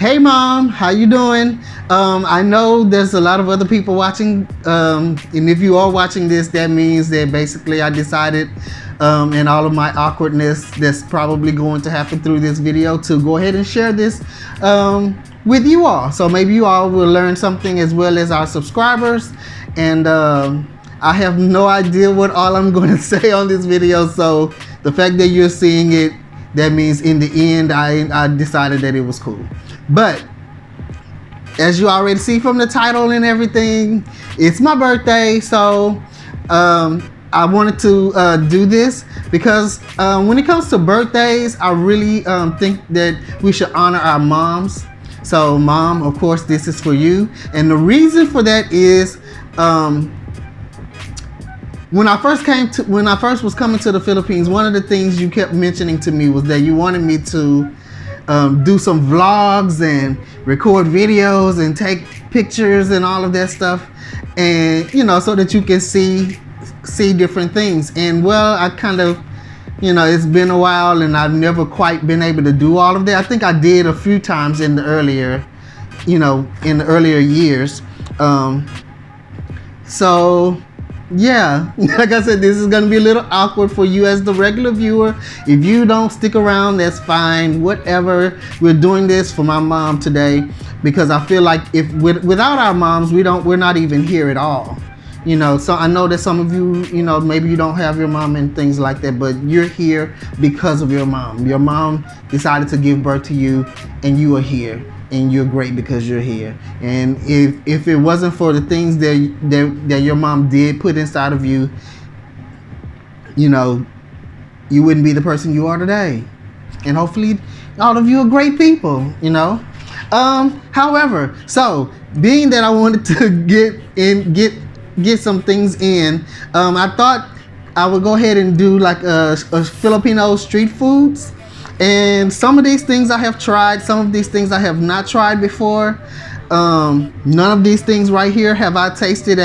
Hey mom, how you doing? I know there's a lot of other people watching, and if you are watching this, that means that basically I decided, and all of my awkwardness that's probably going to happen through this video, to go ahead and share this with you all. So maybe you all will learn something as well as our subscribers. And I have no idea what all I'm going to say on this video. So the fact that you're seeing it, that means in the end, I decided that it was cool. But as you already see from the title and everything, it's my birthday. So I wanted to do this because when it comes to birthdays, I really think that we should honor our moms. So mom, of course, this is for you. And the reason for that is when I first was coming to the Philippines, one of the things you kept mentioning to me was that you wanted me to do some vlogs and record videos and take pictures and all of that stuff, and so that you can see different things. And well, I kind of, it's been a while and I've never quite been able to do all of that. I think I did a few times in the earlier years. So yeah, like I said, this is going to be a little awkward for you as the regular viewer. If you don't stick around, that's fine. Whatever. We're doing this for my mom today because I feel like without our moms, we're not even here at all. So I know that some of you, maybe you don't have your mom and things like that, but you're here because of your mom. Your mom decided to give birth to you and you are here. And you're great because you're here. And if it wasn't for the things that your mom did put inside of you, you wouldn't be the person you are today. And hopefully all of you are great people, However, so being that I wanted to get some things in, I thought I would go ahead and do like a Filipino street foods. And some of these things I have tried, some of these things I have not tried before. None of these things right here have I tasted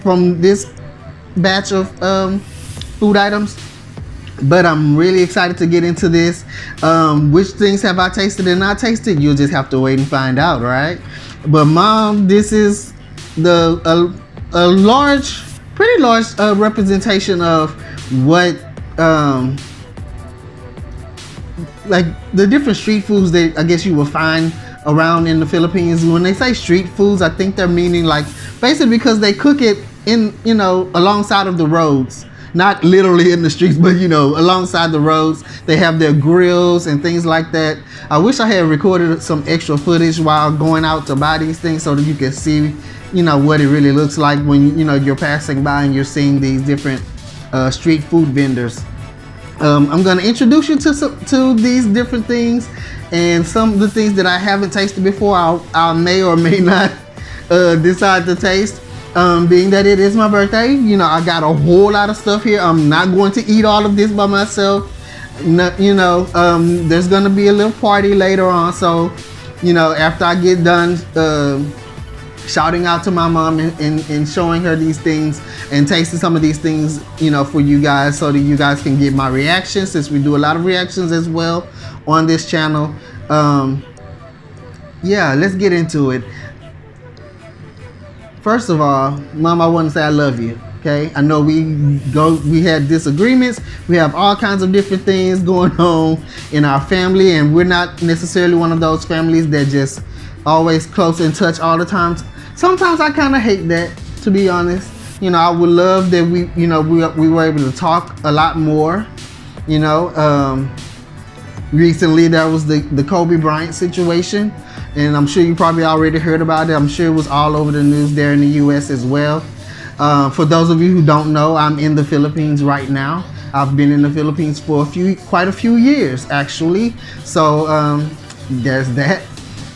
from this batch of food items. But I'm really excited to get into this. Which things have I tasted and not tasted? You'll just have to wait and find out, right? But mom, this is a pretty large representation of what like the different street foods that I guess you will find around in the Philippines. When they say street foods, I think they're meaning like basically because they cook it in, alongside of the roads. Not literally in the streets, but alongside the roads. They have their grills and things like that. I wish I had recorded some extra footage while going out to buy these things so that you can see, what it really looks like when you're passing by and you're seeing these different street food vendors. I'm going to introduce you to these different things, and some of the things that I haven't tasted before I may or may not decide to taste. Being that it is my birthday, I got a whole lot of stuff here. I'm not going to eat all of this by myself. There's going to be a little party later on, so after I get done shouting out to my mom and showing her these things and tasting some of these things, for you guys, so that you guys can get my reactions, since we do a lot of reactions as well on this channel. Yeah, let's get into it. First of all, mom, I want to say I love you. Okay, I know we had disagreements. We have all kinds of different things going on in our family, and we're not necessarily one of those families that just always close in touch all the time. Sometimes I kind of hate that, to be honest. I would love that we were able to talk a lot more. Recently there was the Kobe Bryant situation, and I'm sure you probably already heard about it. I'm sure it was all over the news there in the US as well. For those of you who don't know, I'm in the Philippines right now. I've been in the Philippines for quite a few years actually. So there's that.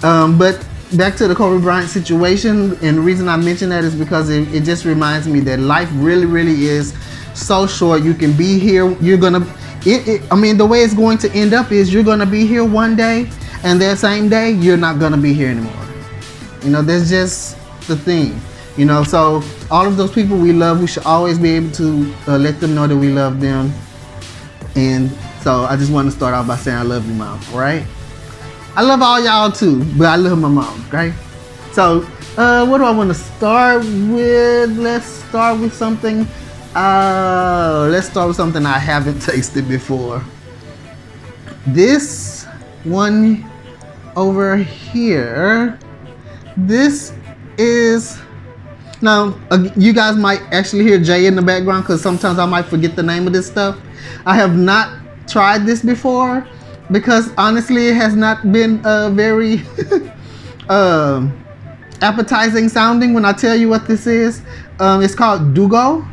But back to the Kobe Bryant situation, and the reason I mention that is because it just reminds me that life really, really is so short. You can be here, the way it's going to end up is you're gonna be here one day, and that same day you're not gonna be here anymore. That's just the thing. So all of those people we love, we should always be able to let them know that we love them. And so I just want to start off by saying I love you, mom. All right. I love all y'all too, but I love my mom, okay? So, what do I want to start with? Let's start with something. Let's start with something I haven't tasted before. This one over here. This is now. You guys might actually hear Jay in the background because sometimes I might forget the name of this stuff. I have not tried this before because honestly, it has not been very appetizing sounding when I tell you what this is. It's called dugo.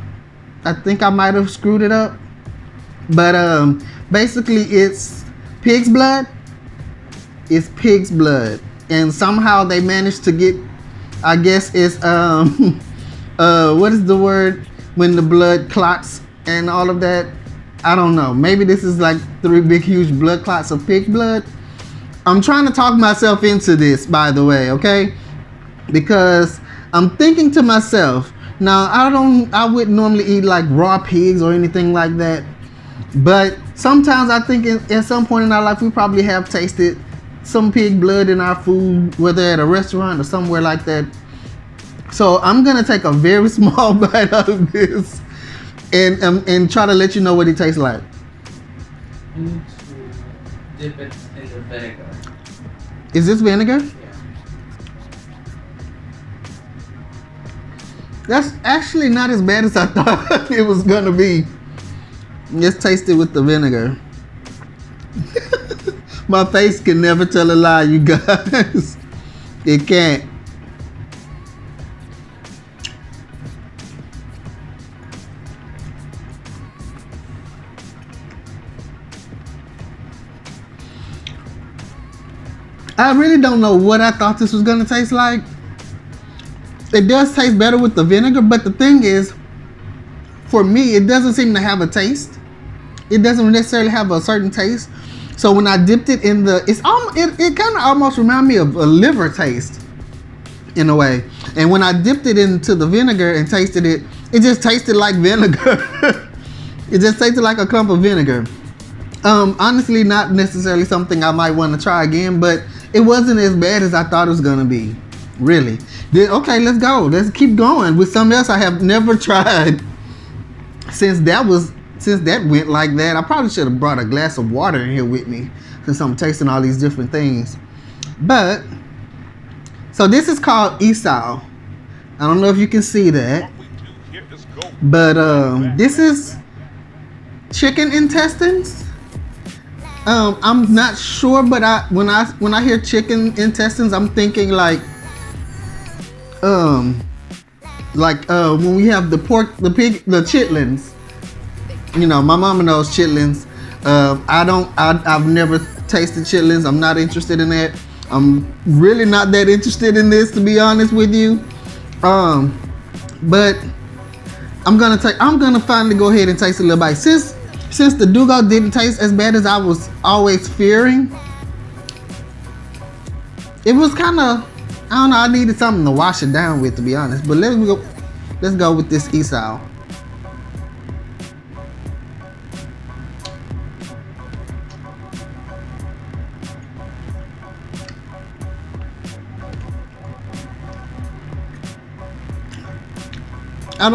I think I might have screwed it up, but basically it's pig's blood. It's pig's blood, and somehow they managed to get, I guess it's what is the word when the blood clots and all of that? I don't know. Maybe this is like 3 big huge blood clots of pig blood. I'm trying to talk myself into this, by the way, okay? Because I'm thinking to myself, now I wouldn't normally eat like raw pigs or anything like that, but sometimes I think at some point in our life we probably have tasted some pig blood in our food, whether at a restaurant or somewhere like that. So I'm gonna take a very small bite out of this and try to let you know what it tastes like. You need to dip it in the vinegar. Is this vinegar? Yeah. That's actually not as bad as I thought it was gonna be. Just taste it with the vinegar. My face can never tell a lie, you guys. It can't. I really don't know what I thought this was gonna taste like. It does taste better with the vinegar, but the thing is, for me, it doesn't seem to have a taste. It doesn't necessarily have a certain taste. So when I dipped it in the, it kind of almost reminded me of a liver taste, in a way. And when I dipped it into the vinegar and tasted it, it just tasted like vinegar. It just tasted like a clump of vinegar. Honestly, not necessarily something I might want to try again, but it wasn't as bad as I thought it was gonna be. Really. Okay, let's go. Let's keep going with something else I have never tried. Since that went like that, I probably should have brought a glass of water in here with me since I'm tasting all these different things. But, so this is called isaw. I don't know if you can see that. But this is chicken intestines. I'm not sure, but when I hear chicken intestines, I'm thinking like when we have the pork, the pig, the chitlins. You know, my mama knows chitlins. I've never tasted chitlins. I'm not interested in that. I'm really not that interested in this, to be honest with you. But I'm gonna finally go ahead and taste a little bite. Since the dugo didn't taste as bad as I was always fearing, it was kind of, I don't know, I needed something to wash it down with, to be honest. But let's go with this isaw. I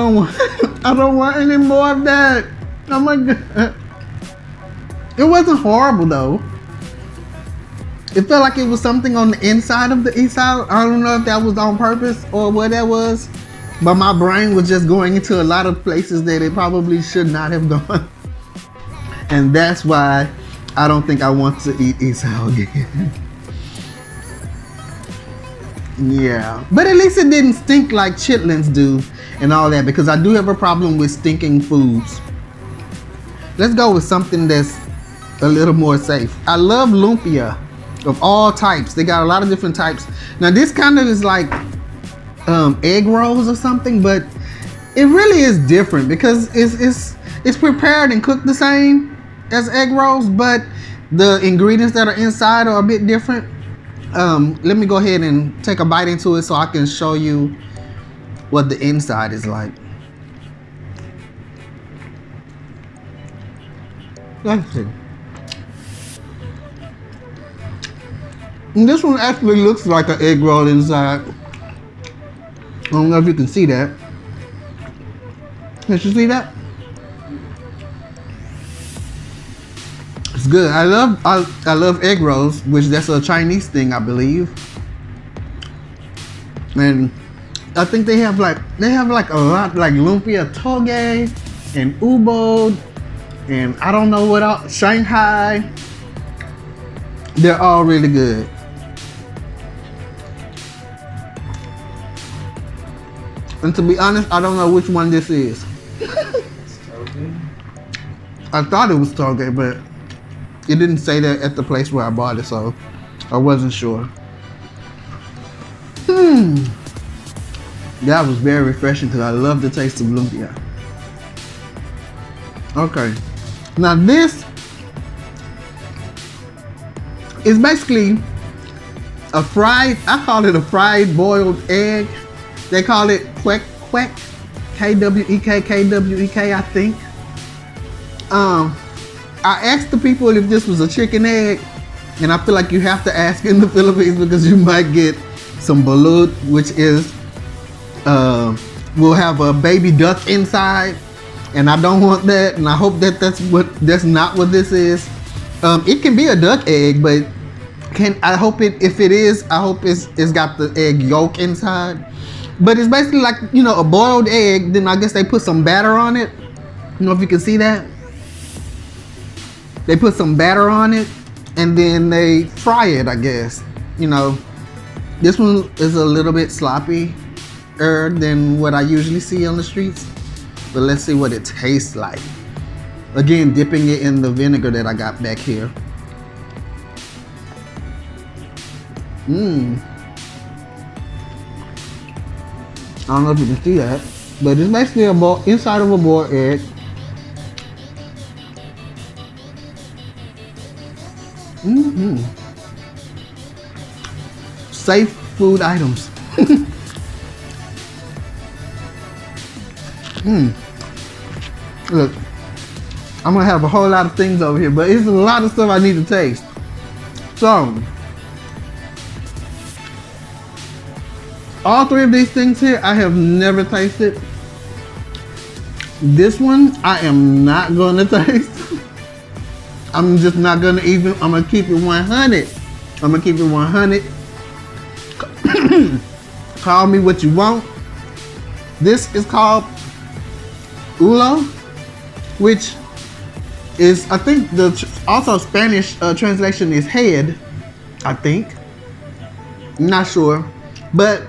don't want any more of that. Oh my god. It wasn't horrible though. It felt like it was something on the inside of the isaw. I don't know if that was on purpose or what that was, but my brain was just going into a lot of places that it probably should not have gone. And that's why I don't think I want to eat isaw again. Yeah, but at least it didn't stink like chitlins do and all that, because I do have a problem with stinking foods. Let's go with something that's a little more safe. I love lumpia of all types. They got a lot of different types. Now this kind of is like egg rolls or something, but it really is different because it's prepared and cooked the same as egg rolls, but the ingredients that are inside are a bit different. Let me go ahead and take a bite into it so I can show you what the inside is like. Let's see. And this one actually looks like an egg roll inside. I don't know if you can see that. Can you see that? It's good. I love egg rolls, which that's a Chinese thing, I believe. And I think they have like a lot, like lumpia toge and ubo and I don't know what else, Shanghai. They're all really good. And to be honest, I don't know which one this is. I thought it was toge, but it didn't say that at the place where I bought it, so I wasn't sure. That was very refreshing because I love the taste of lumpia. Okay, now this is basically a fried, I call it a fried boiled egg. They call it kwek-kwek, K-W-E-K, I think. I asked the people if this was a chicken egg, and I feel like you have to ask in the Philippines because you might get some balut, which is, will have a baby duck inside, and I don't want that, and I hope that that's not what this is. It can be a duck egg, but I hope if it is, I hope it's got the egg yolk inside. But it's basically like, you know, a boiled egg, then I guess they put some batter on it. I don't know if you can see that. They put some batter on it, and then they fry it, I guess. You know, this one is a little bit sloppier than what I usually see on the streets. But let's see what it tastes like. Again, dipping it in the vinegar that I got back here. I don't know if you can see that, but it's basically inside of a boiled egg. Safe food items. Look, I'm gonna have a whole lot of things over here, but it's a lot of stuff I need to taste. So, all three of these things here, I have never tasted. This one, I am not gonna taste. I'm just not gonna even, I'm gonna keep it 100. I'm gonna keep it 100. Call me what you want. This is called ulo, which is, I think also Spanish translation is head, I think. I'm not sure, but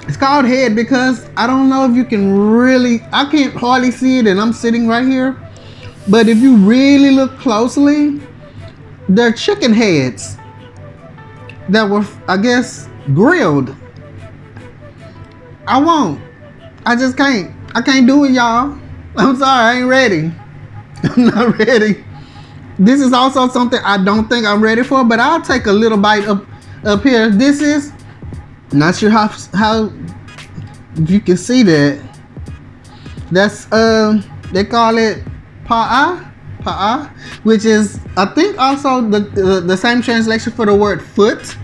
it's called head because I don't know if you can really, I can't hardly see it and I'm sitting right here. But if you really look closely, they're chicken heads that were, I guess, grilled. I won't. I just can't. I can't do it, y'all. I'm sorry, I ain't ready. I'm not ready. This is also something I don't think I'm ready for, but I'll take a little bite up here. This is, not sure how you can see that. That's they call it pa'a, which is, I think, also the same translation for the word foot,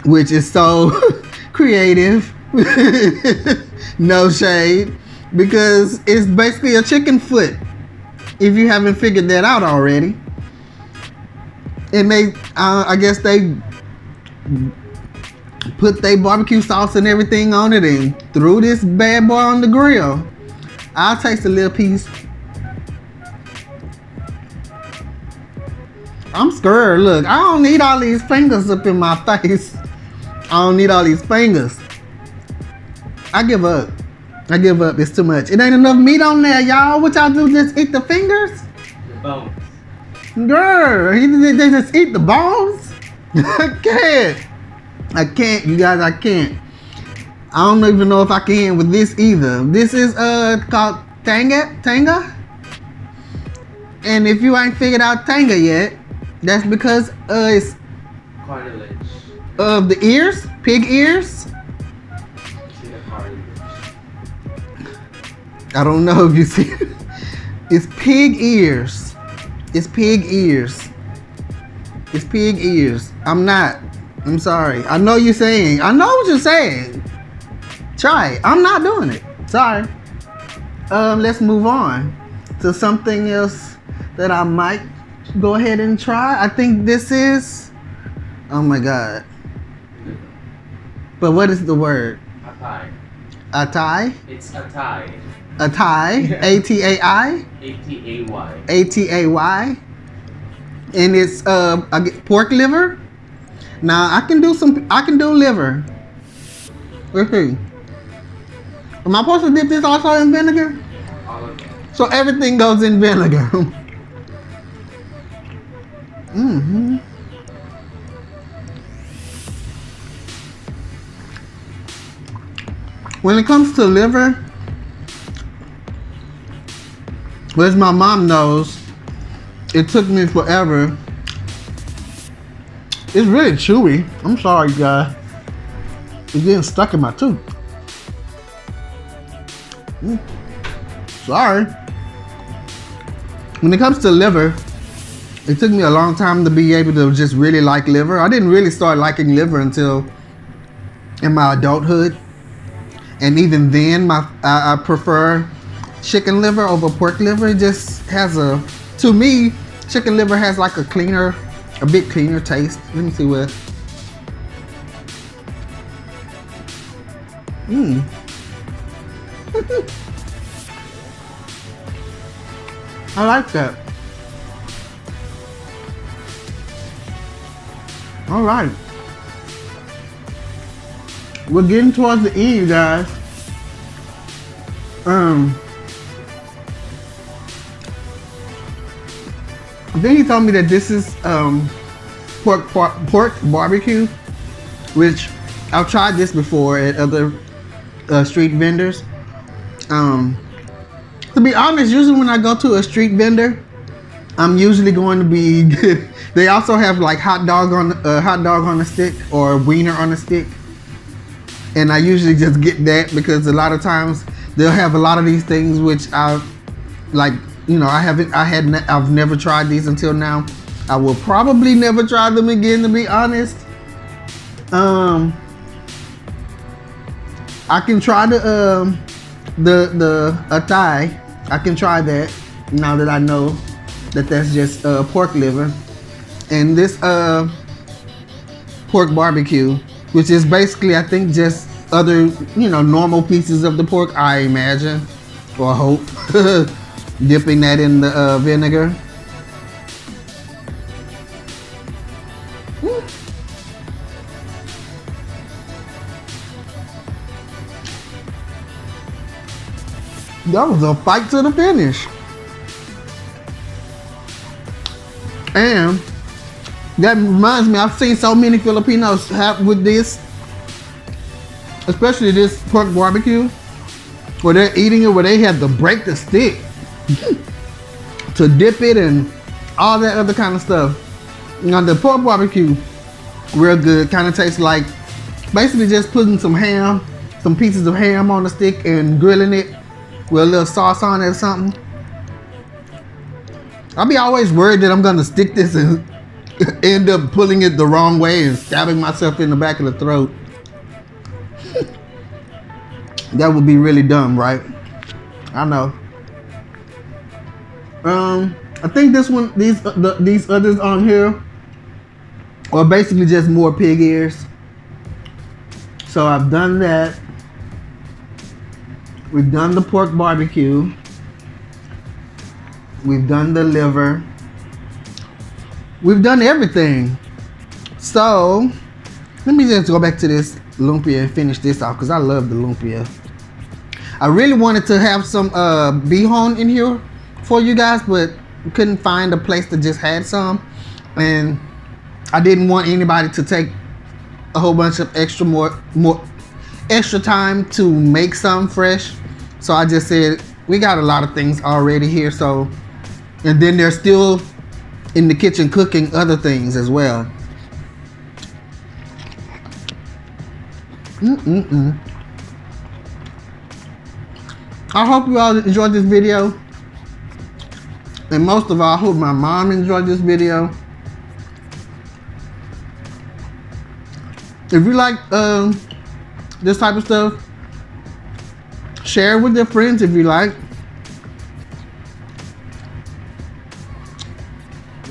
which is so creative. No shade, because it's basically a chicken foot, if you haven't figured that out already. And they, I guess they put their barbecue sauce and everything on it and threw this bad boy on the grill. I'll taste a little piece. I'm scared. Look, I don't need all these fingers up in my face. I don't need all these fingers. I give up. I give up. It's too much. It ain't enough meat on there, y'all. What y'all do? Just eat the fingers? The bones. Girl, they just eat the bones? I can't, you guys, I can't. I don't even know if I can with this either. This is called tanga. And if you ain't figured out tanga yet, that's because it's Cartilage. of the ears, pig ears. See the cartilage. I don't know if you see it. It's pig ears. It's pig ears. It's pig ears. I'm not. I'm sorry. I know you're saying. I know what you're saying. Try it. I'm not doing it. Sorry. Let's move on to something else that I might go ahead and try. I think this is. Oh my god. But what is the word? Atay. Atay? It's atay. Atay. A-T-A-I? A-T-A-Y. A-T-A-Y. And it's I get pork liver. Now I can do liver. Let's see. Am I supposed to dip this also in vinegar? All of them. So everything goes in vinegar. Mm-hmm. When it comes to liver, well, as my mom knows, it took me forever. It's really chewy. I'm sorry, guys. It's getting stuck in my tooth. Sorry. When it comes to liver, it took me a long time to be able to just really like liver. I didn't really start liking liver until in my adulthood. And even then, I prefer chicken liver over pork liver. It just has to me, chicken liver has like a bit cleaner taste. Let me see what. I like that. All right. We're getting towards the end, guys. I think he told me that this is pork barbecue, which I've tried this before at other street vendors. To be honest, usually when I go to a street vendor, I'm usually going to be good. They also have like hot dog on a stick or wiener on a stick. And I usually just get that because a lot of times they'll have a lot of these things which I've never tried these until now. I will probably never try them again, to be honest. I can try the atay. I can try that now that I know that that's just pork liver. And this pork barbecue, which is basically, I think, just other, normal pieces of the pork, I imagine, or hope, dipping that in the vinegar. That was a fight to the finish. And that reminds me, I've seen so many Filipinos have with this, especially this pork barbecue, where they're eating it, where they have to break the stick to dip it and all that other kind of stuff. Now the pork barbecue, real good, kind of tastes like basically just putting some pieces of ham on the stick and grilling it with a little sauce on it or something. I'll be always worried that I'm gonna stick this and end up pulling it the wrong way and stabbing myself in the back of the throat. That would be really dumb, right? I know. I think this one, these others on here are basically just more pig ears. So I've done that. We've done the pork barbecue. We've done the liver. We've done everything. So let me just go back to this lumpia and finish this off because I love the lumpia. I really wanted to have some bihon in here for you guys, but couldn't find a place that just had some, and I didn't want anybody to take a whole bunch of extra time to make some fresh. So I just said we got a lot of things already here, so, and then they're still in the kitchen cooking other things as well. I hope you all enjoyed this video, and most of all, I hope my mom enjoyed this video. If you like this type of stuff, share it with your friends if you like.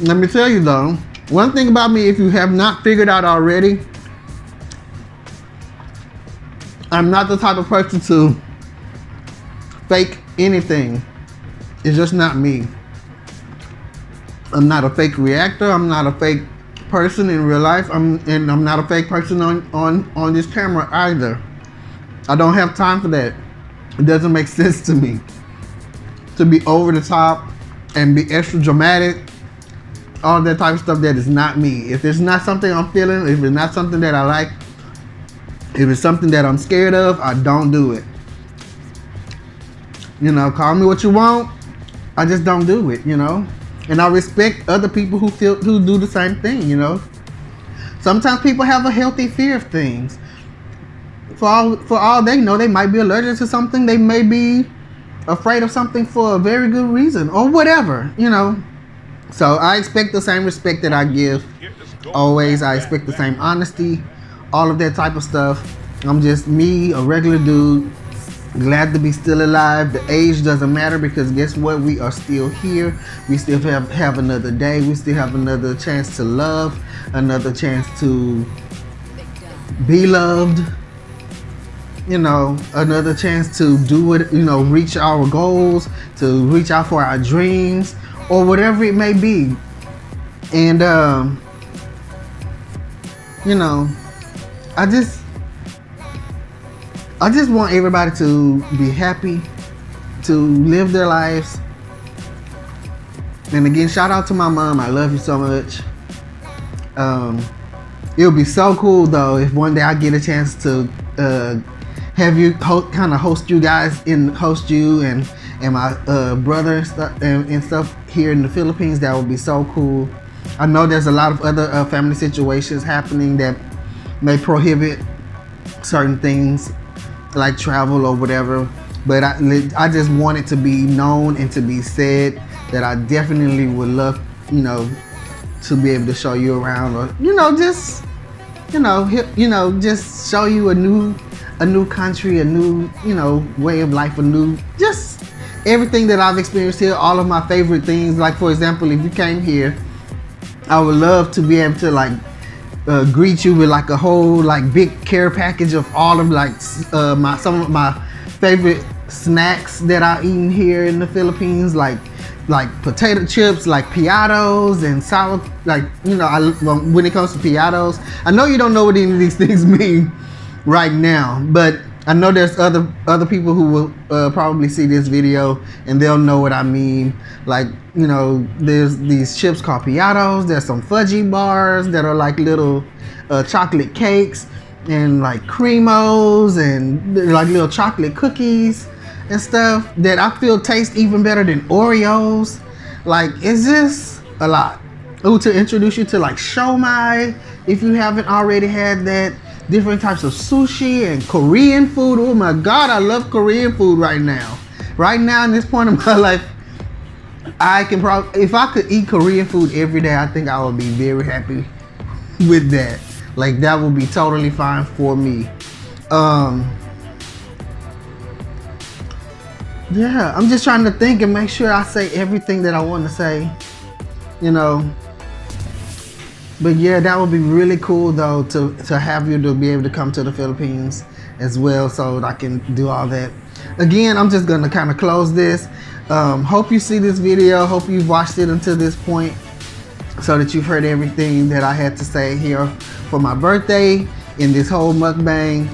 Let me tell you though, one thing about me, if you have not figured out already, I'm not the type of person to fake anything. It's just not me. I'm not a fake reactor. I'm not a fake person in real life. I'm not a fake person on this camera either. I don't have time for that. It doesn't make sense to me to be over the top and be extra dramatic. All that type of stuff, that is not me. If it's not something I'm feeling, if it's not something that I like, if it's something that I'm scared of, I don't do it. You know, call me what you want. I just don't do it, you know. And I respect other people who do the same thing, you know. Sometimes people have a healthy fear of things. For all they know, they might be allergic to something. They may be afraid of something for a very good reason or whatever, you know. So I expect the same respect that I give always. I expect the same honesty, all of that type of stuff. I'm just me, a regular dude, glad to be still alive. The age doesn't matter, because guess what? We are still here. We still have another day. We still have another chance to love, another chance to be loved. You know, another chance to do it, you know, reach our goals, to reach out for our dreams, or whatever it may be. And you know, I just want everybody to be happy, to live their lives. And again, shout out to my mom. I love you so much. It would be so cool though if one day I get a chance to have you kind of host you and my brother and stuff here in the Philippines. That would be so cool. I know there's a lot of other family situations happening that may prohibit certain things like travel or whatever, but I just want it to be known and to be said that I definitely would love, you know, to be able to show you around, or just just show you a new country, a new way of life, just everything that I've experienced here, all of my favorite things. Like for example, if you came here, I would love to be able to greet you with like a whole big care package of all of some of my favorite snacks that I eaten here in the Philippines, like potato chips, like piatos and sour, when it comes to piatos, I know you don't know what any of these things mean right now, but I know there's other people who will probably see this video and they'll know what I mean. There's these chips called piatos. There's some fudgy bars that are like little chocolate cakes, and like cremos, and like little chocolate cookies and stuff that I feel taste even better than Oreos. It's just a lot. Ooh, to introduce you to shomai, if you haven't already had that. Different types of sushi and Korean food. Oh my God, I love Korean food right now. Right now, in this point in my life, I can probably, if I could eat Korean food every day, I think I would be very happy with that. That would be totally fine for me. Yeah, I'm just trying to think and make sure I say everything that I want to say, But yeah, that would be really cool though to have you to be able to come to the Philippines as well, so that I can do all that. Again, I'm just gonna kind of close this. Hope you see this video. Hope you've watched it until this point, so that you've heard everything that I had to say here for my birthday in this whole mukbang.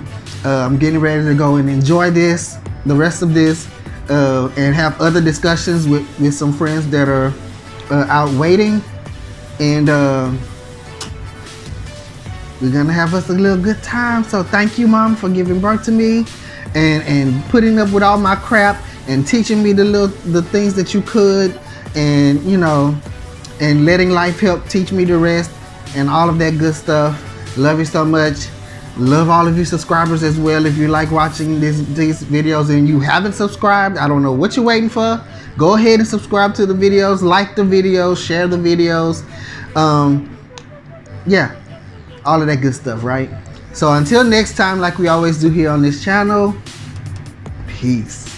I'm getting ready to go and enjoy the rest of this, and have other discussions with some friends that are out waiting, and we're gonna have us a little good time. So thank you, Mom, for giving birth to me and putting up with all my crap and teaching me the things that you could, and and letting life help teach me the rest and all of that good stuff. Love you so much. Love all of you subscribers as well. If you like watching these videos and you haven't subscribed, I don't know what you're waiting for. Go ahead and subscribe to the videos, like the videos, share the videos. Yeah. All of that good stuff, right? So until next time, like we always do here on this channel, peace.